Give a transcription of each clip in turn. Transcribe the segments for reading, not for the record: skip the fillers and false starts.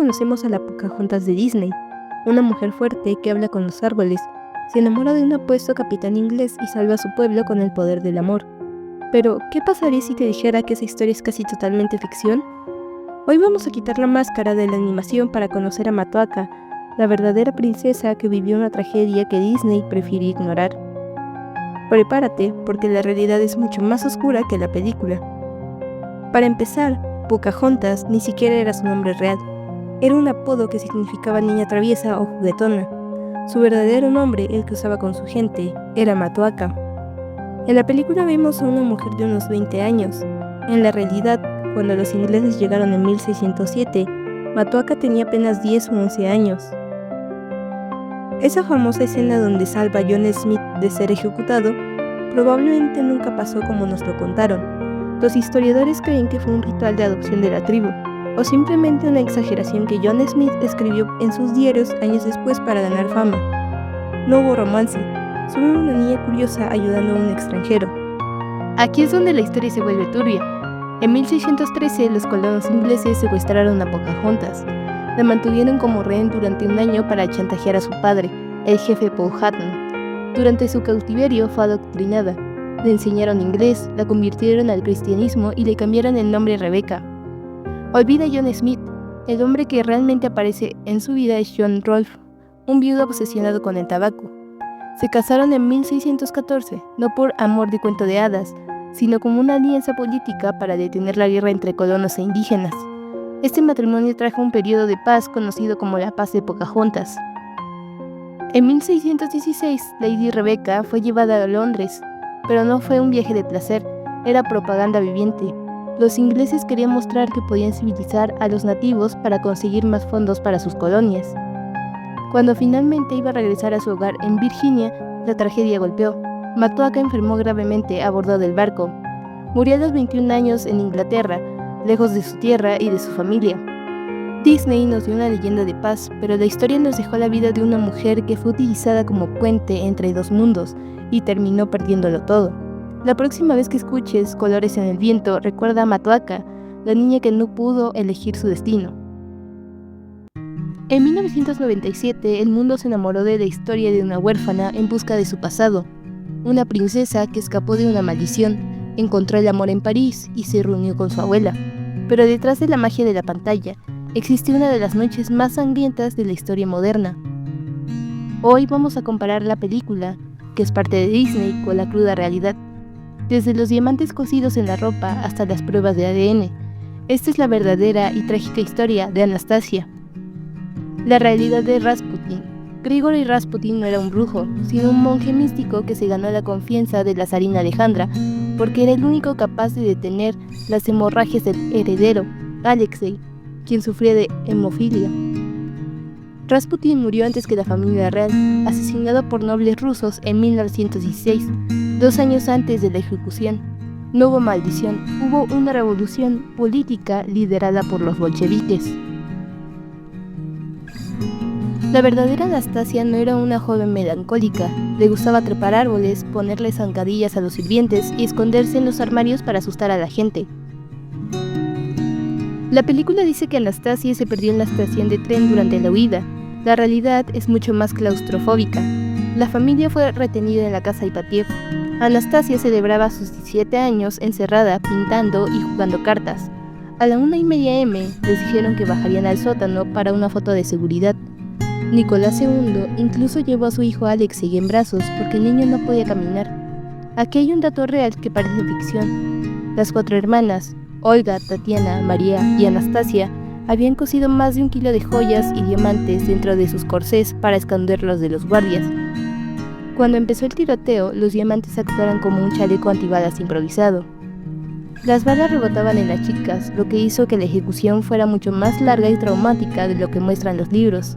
conocemos a la Pocahontas de Disney, una mujer fuerte que habla con los árboles, se enamora de un apuesto capitán inglés y salva a su pueblo con el poder del amor. Pero, ¿qué pasaría si te dijera que esa historia es casi totalmente ficción? Hoy vamos a quitar la máscara de la animación para conocer a Matoaka, la verdadera princesa que vivió una tragedia que Disney prefirió ignorar. Prepárate, porque la realidad es mucho más oscura que la película. Para empezar, Pocahontas ni siquiera era su nombre real. Era un apodo que significaba niña traviesa o juguetona. Su verdadero nombre, el que usaba con su gente, era Matoaka. En la película vemos a una mujer de unos 20 años. En la realidad, cuando los ingleses llegaron en 1607, Matoaka tenía apenas 10 o 11 años. Esa famosa escena donde salva a John Smith de ser ejecutado probablemente nunca pasó como nos lo contaron. Los historiadores creen que fue un ritual de adopción de la tribu, o simplemente una exageración que John Smith escribió en sus diarios años después para ganar fama. No hubo romance, solo una niña curiosa ayudando a un extranjero. Aquí es donde la historia se vuelve turbia. En 1613 los colonos ingleses secuestraron a Pocahontas. La mantuvieron como rehén durante un año para chantajear a su padre, el jefe Powhatan. Durante su cautiverio fue adoctrinada. Le enseñaron inglés, la convirtieron al cristianismo y le cambiaron el nombre Rebecca. Olvida a John Smith. El hombre que realmente aparece en su vida es John Rolfe, un viudo obsesionado con el tabaco. Se casaron en 1614, no por amor de cuento de hadas, sino como una alianza política para detener la guerra entre colonos e indígenas. Este matrimonio trajo un periodo de paz conocido como la Paz de Pocahontas. En 1616, Lady Rebecca fue llevada a Londres, pero no fue un viaje de placer, era propaganda viviente. Los ingleses querían mostrar que podían civilizar a los nativos para conseguir más fondos para sus colonias. Cuando finalmente iba a regresar a su hogar en Virginia, la tragedia golpeó. Matoaka enfermó gravemente a bordo del barco. Murió a los 21 años en Inglaterra, lejos de su tierra y de su familia. Disney nos dio una leyenda de paz, pero la historia nos dejó la vida de una mujer que fue utilizada como puente entre dos mundos y terminó perdiéndolo todo. La próxima vez que escuches Colores en el viento, recuerda a Matoaka, la niña que no pudo elegir su destino. En 1997, el mundo se enamoró de la historia de una huérfana en busca de su pasado. Una princesa que escapó de una maldición, encontró el amor en París y se reunió con su abuela. Pero detrás de la magia de la pantalla, existe una de las noches más sangrientas de la historia moderna. Hoy vamos a comparar la película, que es parte de Disney, con la cruda realidad. Desde los diamantes cosidos en la ropa hasta las pruebas de ADN. Esta es la verdadera y trágica historia de Anastasia. La realidad de Rasputin. Grigori Rasputin no era un brujo, sino un monje místico que se ganó la confianza de la zarina Alejandra, porque era el único capaz de detener las hemorragias del heredero, Alexei, quien sufría de hemofilia. Rasputin murió antes que la familia real, asesinado por nobles rusos en 1916, 2 años antes de la ejecución. No hubo maldición, hubo una revolución política liderada por los bolcheviques. La verdadera Anastasia no era una joven melancólica, le gustaba trepar árboles, ponerle zancadillas a los sirvientes y esconderse en los armarios para asustar a la gente. La película dice que Anastasia se perdió en la estación de tren durante la huida. La realidad es mucho más claustrofóbica. La familia fue retenida en la casa Ipatiev. Anastasia celebraba sus 17 años encerrada, pintando y jugando cartas. A la 1:30 am les dijeron que bajarían al sótano para una foto de seguridad. Nicolás II incluso llevó a su hijo Alexei en brazos porque el niño no podía caminar. Aquí hay un dato real que parece ficción. Las 4 hermanas, Olga, Tatiana, María y Anastasia, habían cosido más de 1 kilo de joyas y diamantes dentro de sus corsés para esconderlos de los guardias. Cuando empezó el tiroteo, los diamantes actuaron como un chaleco antibalas improvisado. Las balas rebotaban en las chicas, lo que hizo que la ejecución fuera mucho más larga y traumática de lo que muestran los libros.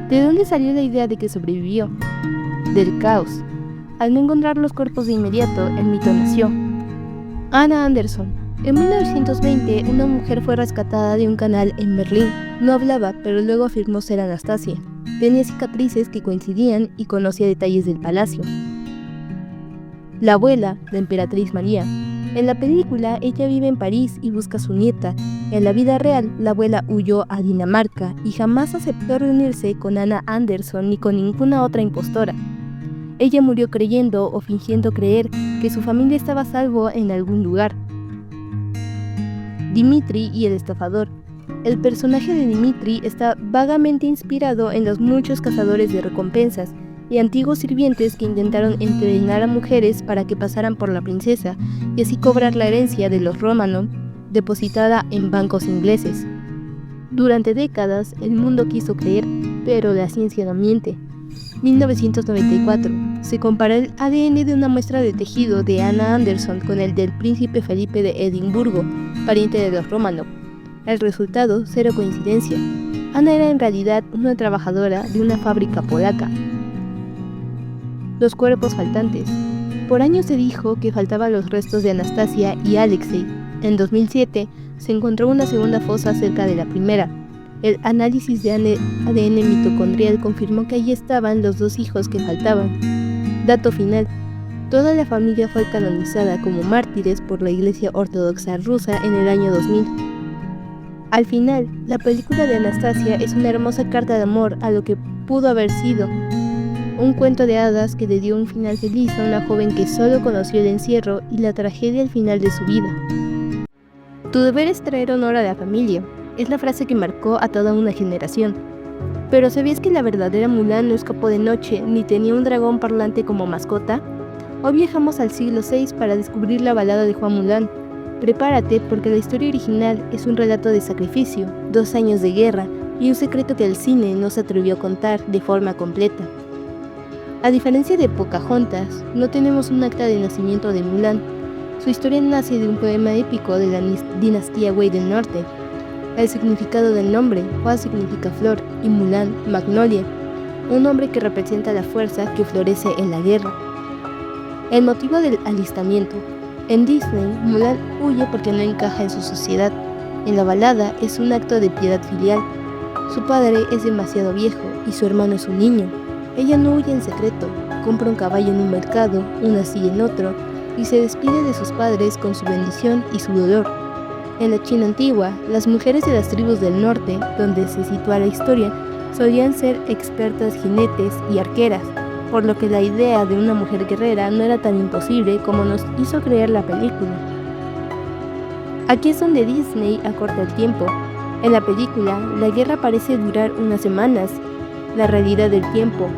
¿De dónde salió la idea de que sobrevivió? Del caos. Al no encontrar los cuerpos de inmediato, el mito nació. Anna Anderson. En 1920, una mujer fue rescatada de un canal en Berlín. No hablaba, pero luego afirmó ser Anastasia. Tenía cicatrices que coincidían y conocía detalles del palacio. La abuela, la emperatriz María. En la película, ella vive en París y busca a su nieta. En la vida real, la abuela huyó a Dinamarca y jamás aceptó reunirse con Anna Anderson ni con ninguna otra impostora. Ella murió creyendo o fingiendo creer que su familia estaba a salvo en algún lugar. Dimitri y el estafador. El personaje de Dimitri está vagamente inspirado en los muchos cazadores de recompensas y antiguos sirvientes que intentaron entrenar a mujeres para que pasaran por la princesa y así cobrar la herencia de los Romanov depositada en bancos ingleses. Durante décadas el mundo quiso creer, pero la ciencia no miente. 1994. Se comparó el ADN de una muestra de tejido de Anna Anderson con el del príncipe Felipe de Edimburgo, pariente de los Romanov. El resultado, cero coincidencia. Anna era en realidad una trabajadora de una fábrica polaca. Los cuerpos faltantes. Por años se dijo que faltaban los restos de Anastasia y Alexei. En 2007 se encontró una segunda fosa cerca de la primera. El análisis de ADN mitocondrial confirmó que allí estaban los dos hijos que faltaban. Dato final. Toda la familia fue canonizada como mártires por la Iglesia Ortodoxa rusa en el año 2000. Al final, la película de Anastasia es una hermosa carta de amor a lo que pudo haber sido. Un cuento de hadas que le dio un final feliz a una joven que solo conoció el encierro y la tragedia al final de su vida. Tu deber es traer honor a la familia. Es la frase que marcó a toda una generación. ¿Pero sabías que la verdadera Mulan no escapó de noche ni tenía un dragón parlante como mascota? Hoy viajamos al siglo VI para descubrir la balada de Hua Mulan. Prepárate porque la historia original es un relato de sacrificio, 2 años de guerra y un secreto que el cine no se atrevió a contar de forma completa. A diferencia de Pocahontas, no tenemos un acta de nacimiento de Mulan. Su historia nace de un poema épico de la dinastía Wei del Norte. El significado del nombre, Hua significa flor y Mulan, magnolia, un nombre que representa la fuerza que florece en la guerra. El motivo del alistamiento. En Disney, Mulan huye porque no encaja en su sociedad. En la balada es un acto de piedad filial. Su padre es demasiado viejo y su hermano es un niño. Ella no huye en secreto, compra un caballo en un mercado, una silla en otro, y se despide de sus padres con su bendición y su dolor. En la China antigua, las mujeres de las tribus del norte, donde se sitúa la historia, solían ser expertas jinetes y arqueras, por lo que la idea de una mujer guerrera no era tan imposible como nos hizo creer la película. Aquí es donde Disney acorta el tiempo. En la película, la guerra parece durar unas semanas. La realidad del tiempo.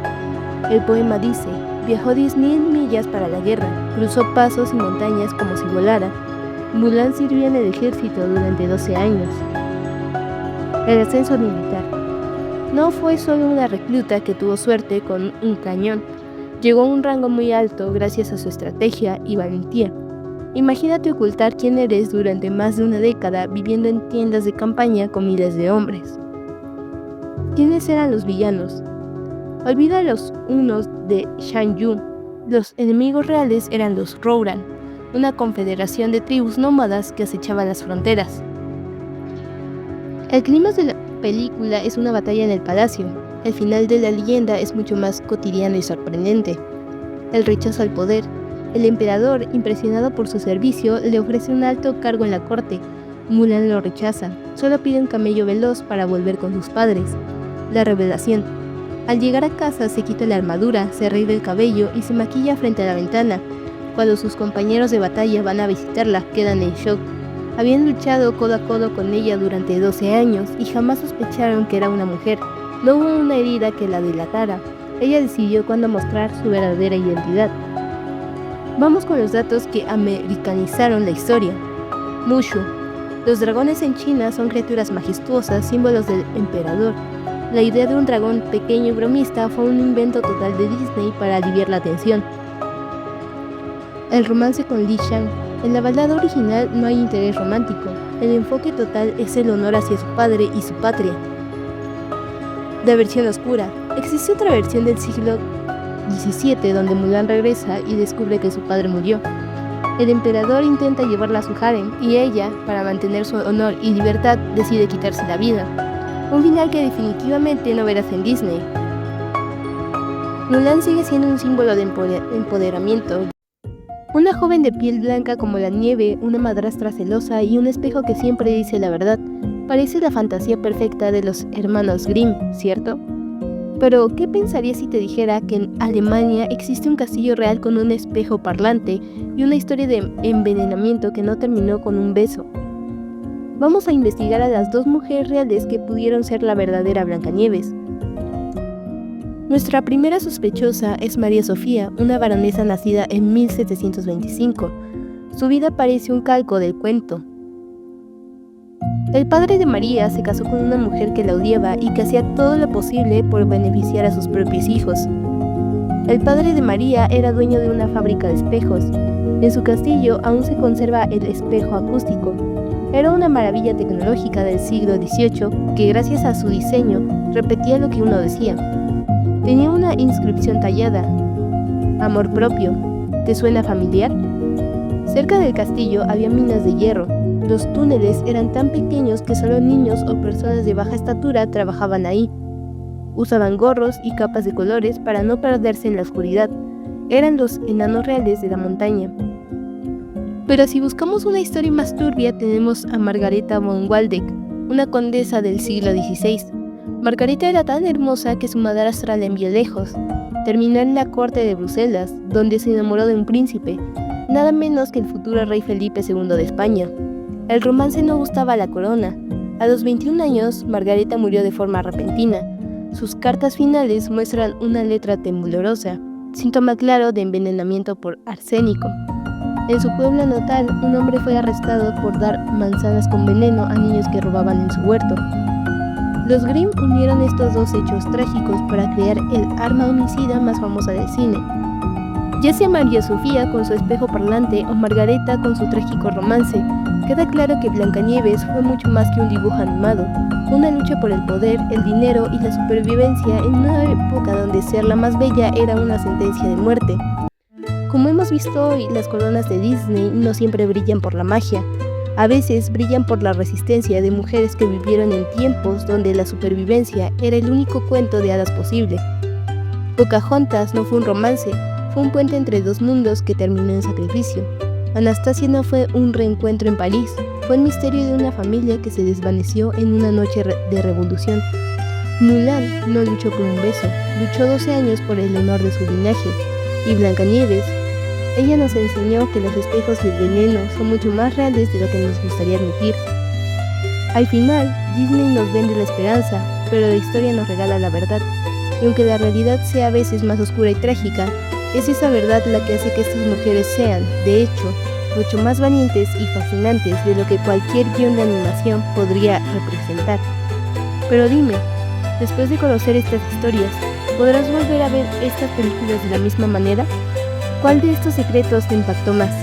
El poema dice, viajó 10.000 millas para la guerra, cruzó pasos y montañas como si volara. Mulan sirvió en el ejército durante 12 años. El ascenso militar. No fue solo una recluta que tuvo suerte con un cañón. Llegó a un rango muy alto gracias a su estrategia y valentía. Imagínate ocultar quién eres durante más de una década viviendo en tiendas de campaña con miles de hombres. ¿Quiénes eran los villanos? Olvida los unos de Shan Yu. Los enemigos reales eran los Rouran, una confederación de tribus nómadas que acechaban las fronteras. El clímax de la película es una batalla en el palacio. El final de la leyenda es mucho más cotidiano y sorprendente. El rechazo al poder. El emperador, impresionado por su servicio, le ofrece un alto cargo en la corte. Mulan lo rechaza. Solo pide un camello veloz para volver con sus padres. La revelación. Al llegar a casa se quita la armadura, se arregla el cabello y se maquilla frente a la ventana. Cuando sus compañeros de batalla van a visitarla, quedan en shock. Habían luchado codo a codo con ella durante 12 años y jamás sospecharon que era una mujer. No hubo una herida que la delatara. Ella decidió cuándo mostrar su verdadera identidad. Vamos con los datos que americanizaron la historia. Mushu. Los dragones en China son criaturas majestuosas, símbolos del emperador. La idea de un dragón pequeño y bromista fue un invento total de Disney para aliviar la tensión. El romance con Li Shang. En la balada original no hay interés romántico. El enfoque total es el honor hacia su padre y su patria. La versión oscura. Existe otra versión del siglo XVII donde Mulan regresa y descubre que su padre murió. El emperador intenta llevarla a su harem y ella, para mantener su honor y libertad, decide quitarse la vida. Un final que definitivamente no verás en Disney. Mulan sigue siendo un símbolo de empoderamiento. Una joven de piel blanca como la nieve, una madrastra celosa y un espejo que siempre dice la verdad. Parece la fantasía perfecta de los hermanos Grimm, ¿cierto? Pero, ¿qué pensarías si te dijera que en Alemania existe un castillo real con un espejo parlante y una historia de envenenamiento que no terminó con un beso? Vamos a investigar a las dos mujeres reales que pudieron ser la verdadera Blancanieves. Nuestra primera sospechosa es María Sofía, una baronesa nacida en 1725. Su vida parece un calco del cuento. El padre de María se casó con una mujer que la odiaba y que hacía todo lo posible por beneficiar a sus propios hijos. El padre de María era dueño de una fábrica de espejos. En su castillo aún se conserva el espejo acústico. Era una maravilla tecnológica del siglo XVIII que, gracias a su diseño, repetía lo que uno decía. Tenía una inscripción tallada: amor propio. ¿Te suena familiar? Cerca del castillo había minas de hierro. Los túneles eran tan pequeños que solo niños o personas de baja estatura trabajaban ahí. Usaban gorros y capas de colores para no perderse en la oscuridad. Eran los enanos reales de la montaña. Pero si buscamos una historia más turbia, tenemos a Margareta von Waldeck, una condesa del siglo XVI. Margareta era tan hermosa que su madrastra la envió lejos. Terminó en la corte de Bruselas, donde se enamoró de un príncipe, nada menos que el futuro rey Felipe II de España. El romance no gustaba a la corona. A los 21 años, Margareta murió de forma repentina. Sus cartas finales muestran una letra temblorosa, síntoma claro de envenenamiento por arsénico. En su pueblo natal, un hombre fue arrestado por dar manzanas con veneno a niños que robaban en su huerto. Los Grimm unieron estos dos hechos trágicos para crear el arma homicida más famosa del cine. Ya sea María Sofía con su espejo parlante o Margareta con su trágico romance, queda claro que Blancanieves fue mucho más que un dibujo animado, una lucha por el poder, el dinero y la supervivencia en una época donde ser la más bella era una sentencia de muerte. Como hemos visto hoy, las coronas de Disney no siempre brillan por la magia. A veces brillan por la resistencia de mujeres que vivieron en tiempos donde la supervivencia era el único cuento de hadas posible. Pocahontas no fue un romance, fue un puente entre dos mundos que terminó en sacrificio. Anastasia no fue un reencuentro en París, fue el misterio de una familia que se desvaneció en una noche de revolución. Mulan no luchó por un beso, luchó 12 años por el honor de su linaje. Y Blancanieves, ella nos enseñó que los espejos y el veneno son mucho más reales de lo que nos gustaría admitir. Al final, Disney nos vende la esperanza, pero la historia nos regala la verdad. Y aunque la realidad sea a veces más oscura y trágica, es esa verdad la que hace que estas mujeres sean, de hecho, mucho más valientes y fascinantes de lo que cualquier guión de animación podría representar. Pero dime, después de conocer estas historias, ¿podrás volver a ver estas películas de la misma manera? ¿Cuál de estos secretos te impactó más?